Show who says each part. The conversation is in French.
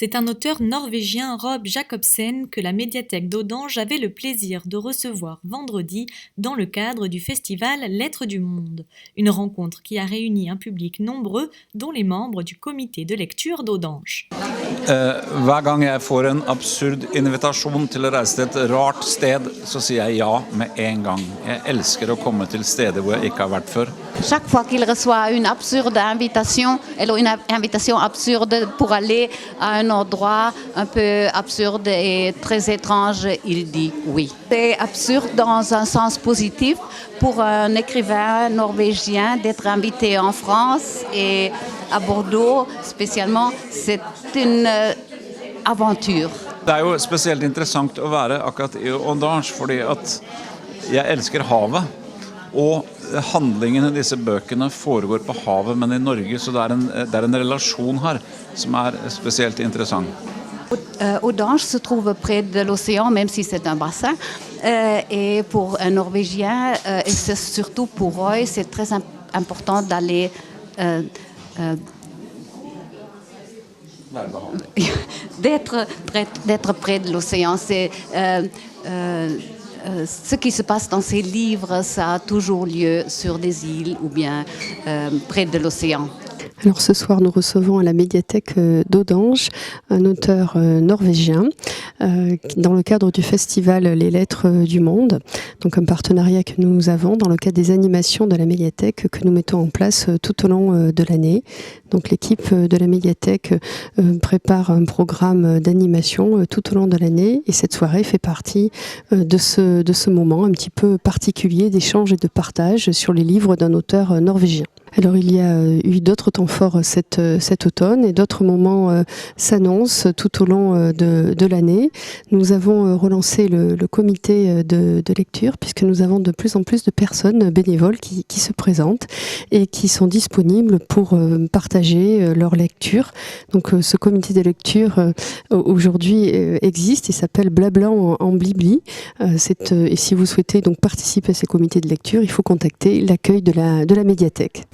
Speaker 1: C'est un auteur norvégien, Rob Jacobsen, que la médiathèque d'Audange avait le plaisir de recevoir vendredi dans le cadre du festival Lettres du Monde. Une rencontre qui a réuni un public nombreux, dont les membres du comité de lecture d'Audange.
Speaker 2: Hver gang jeg får en absurd invitasjon til å reise til et rart sted, så sier jeg ja med en gang. Jeg elsker å komme til steder hvor jeg ikke har vært før.
Speaker 3: Chaque fois qu'il reçoit une absurde invitation, ou une invitation absurde pour aller à un endroit un peu absurde et très étrange, il dit oui. C'est absurde dans un sens positif pour un écrivain norvégien d'être invité en France et à Bordeaux spécialement, c'est une aventure.
Speaker 2: Det er jo spesielt interessant å være akkurat i Audange, fordi at jeg elsker havet. Og handlingen i disse bøkene foregår på havet, men i Norge, så det er en relasjon her som er spesielt interessant.
Speaker 3: Audange se trouve près de l'océan, même si c'est un bassin. Et pour un Norvégien, et c'est surtout pour Roy, c'est très important d'aller d'être près de l'océan. C'est ce qui se passe dans ces livres, ça a toujours lieu sur des îles ou bien près de l'océan.
Speaker 4: Alors ce soir, nous recevons à la médiathèque d'Audange un auteur norvégien dans le cadre du festival Les Lettres du Monde, donc un partenariat que nous avons dans le cadre des animations de la médiathèque que nous mettons en place tout au long de l'année. Donc l'équipe de la médiathèque prépare un programme d'animation tout au long de l'année et cette soirée fait partie de ce moment un petit peu particulier d'échange et de partage sur les livres d'un auteur norvégien. Alors il y a eu d'autres temps forts cet automne et d'autres moments s'annoncent tout au long de l'année. Nous avons relancé le comité de lecture puisque nous avons de plus en plus de personnes bénévoles qui se présentent et qui sont disponibles pour partager leur lecture. Donc ce comité de lecture aujourd'hui existe et s'appelle Blabla en Blibli. Et si vous souhaitez donc participer à ces comités de lecture, il faut contacter l'accueil de la médiathèque.